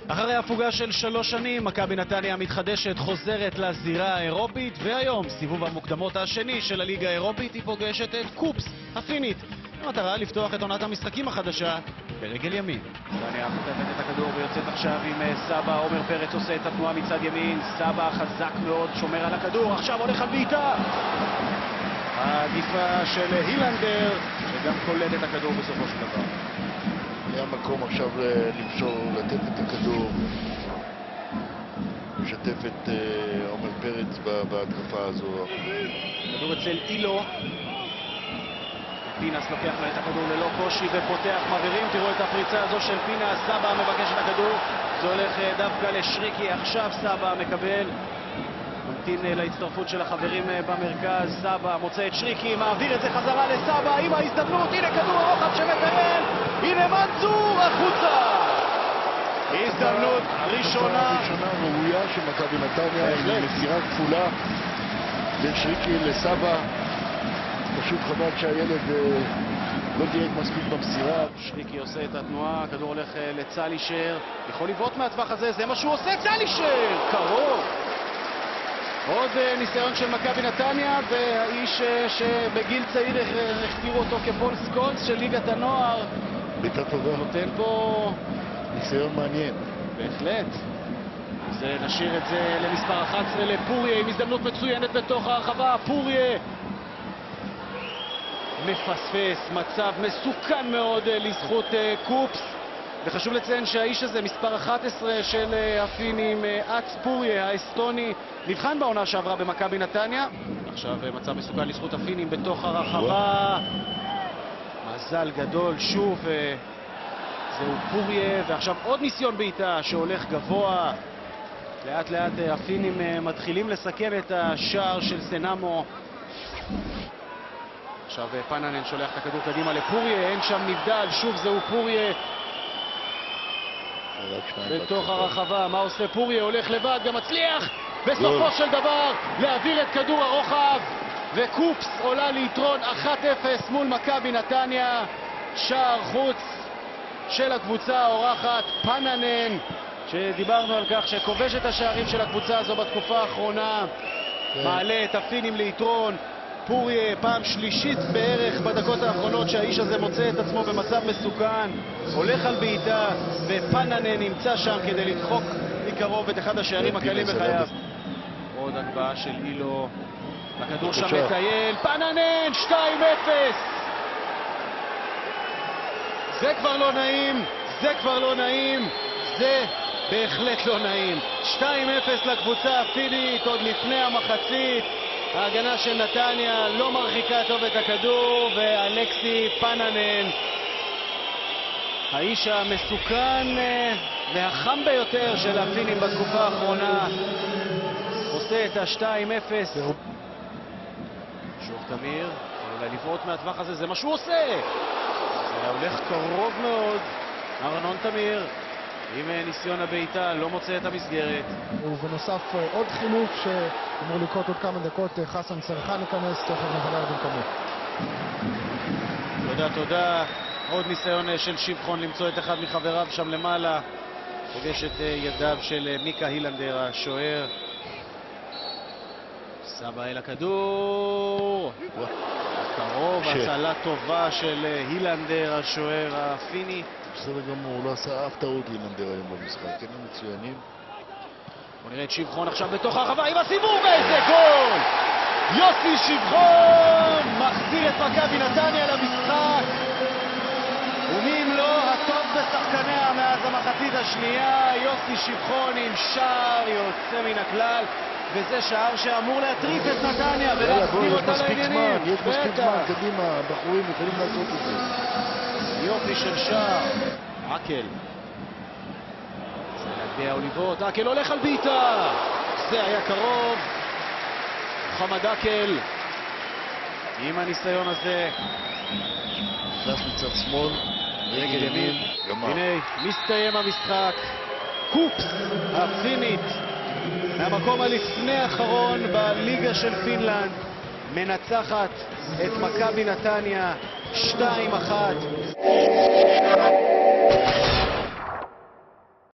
אחרי הפוגה של 3 שנים, מכבי נתניה המתחדשת חוזרת לזירה האירופית, והיום, סיבוב המוקדמות השני של הליגה האירופית, היא פוגשת את קופס הפינית. המטרה לפתוח את עונת המשחקים החדשה ברגל ימין. נתניה חוטפת את הכדור ויוצאת עכשיו עם סבא. עומר פרץ עושה את התנועה מצד ימין. סבא חזק מאוד, שומר על הכדור, עכשיו הולך על בעיטה. העדיפה של הילנדר, שגם קולט את הכדור בסופו של דבר. היה מקום עכשיו למשור, לתת את הכדור, לשתף את עומר פרץ בהתקפה הזו. כדור אצל אילו. פינס לוקח לה את הכדור ללא קושי ופותח, מעבירים, תראו את הפריצה הזו של פינס. סבא מבקש את הכדור, זה הולך דווקא לשריקי, עכשיו סבא מקבל, ממתין להצטרפות של החברים במרכז. סבא מוצא את שריקי, מעביר את זה חזרה לסבא עם ההזדמנות, הנה כדור הרוחב שמקיים, הנה מנצור החוצה. הזדמנות ראשונה ראויה של מכבי נתניה, עם מסירה כפולה בין שריקי לסבא. פשוט חבל שהילד לא דייק מספיק במסירה. שריקי עושה את התנועה, הכדור הולך לצלישר, יכול לבעוט מהטווח הזה, זה מה שהוא עושה, צלישר! קרוב! עוד ניסיון של מכבי נתניה, והאיש שבגיל צעיר הכתירו אותו כפול סקולס של ליגת הנוער. ביתה טובה. נותן פה ניסיון מעניין. בהחלט. אז נשאיר את זה למספר 11 לפוריה, עם הזדמנות מצוינת בתוך הרחבה. פוריה מפספס, מצב מסוכן מאוד לזכות קופס, וחשוב לציין שהאיש הזה, מספר 11 של הפינים, אץ פוריה האסטוני, נבחן בעונה שעברה במכבי נתניה. עכשיו מצב מסוכן לזכות הפינים בתוך הרחבה. מזל גדול, שוב זהו פוריה, ועכשיו עוד ניסיון בעיטה שהולך גבוה. לאט לאט הפינים מתחילים לסכן את השער של סנאמו. עכשיו פננן שולח את הכדור קדימה לפוריה, אין שם נבדל, שוב זהו פוריה בתוך הרחבה. מה עושה פוריה? הולך לבד, גם מצליח בסופו של דבר להעביר את כדור הרוחב, וקופס עולה ליתרון 1-0 מול מכבי נתניה. שער חוץ של הקבוצה האורחת. פננן, שדיברנו על כך שכובש את השערים של הקבוצה הזו בתקופה האחרונה, מעלה את הפינים ליתרון. פוריה פעם שלישית בערך בדקות האחרונות שהאיש הזה מוצא את עצמו במצב מסוכן, הולך על בעיטה, ופננן נמצא שם כדי לדחוק מקרוב את אחד השערים הקלים בחייו. עוד הגבהה של אילו, הכדור שם מטייל, פננן 2-0. זה כבר לא נעים, זה כבר לא נעים, זה בהחלט לא נעים. 2-0 לקבוצה הפינית עוד לפני המחצית. ההגנה של נתניה לא מרחיקה טוב את הכדור, ואלכסי פננן, האיש המסוכן והחם ביותר של הפינים בתקופה האחרונה, עושה את ה-2-0. שוב תמיר, אולי לבעוט מהטווח הזה, זה מה שהוא עושה. זה הולך קרוב מאוד. ארנון תמיר עם ניסיון הבעיטה, לא מוצא את המסגרת. ובנוסף עוד חילוף שאמור לקרות עוד כמה דקות, חסן סרחן להיכנס, תכף נבלר במקומו. תודה. עוד ניסיון של שבחון למצוא את אחד מחבריו שם למעלה. פוגש את ידיו של מיקה הילנדר השוער. סבא אל הכדור. קרוב, הצלה טובה של הילנדר השוער הפיני. בסדר גמור, הוא לא עשה אף טעות הילנדר היום במשחק, הם מצוינים. בוא נראה את שבחון עכשיו בתוך הרחבה עם הסיבוב, ואיזה גול! יוסי שבחון מחזיר את מכבי נתניה למשחק, ומי אם לא הטוב בשחקניה מאז המחצית השנייה. יוסי שבחון עם שער יוצא מן הכלל, וזה שער שאמור להטריף את נתניה ולהחזיר אותה לעניינים. יש מספיק זמן, קדימה, הבחורים יכולים לעשות את זה. יופי של שער. אקל, זה להגביה אוליבות, אקל הולך על בעיטה, זה היה קרוב. מוחמד אקל עם הניסיון הזה, דף מצד שמאל, רגל ימין, הנה מסתיים המשחק. קופס הפינית מהמקום הלפני האחרון בליגה של פינלנד מנצחת את מכבי נתניה 2-1.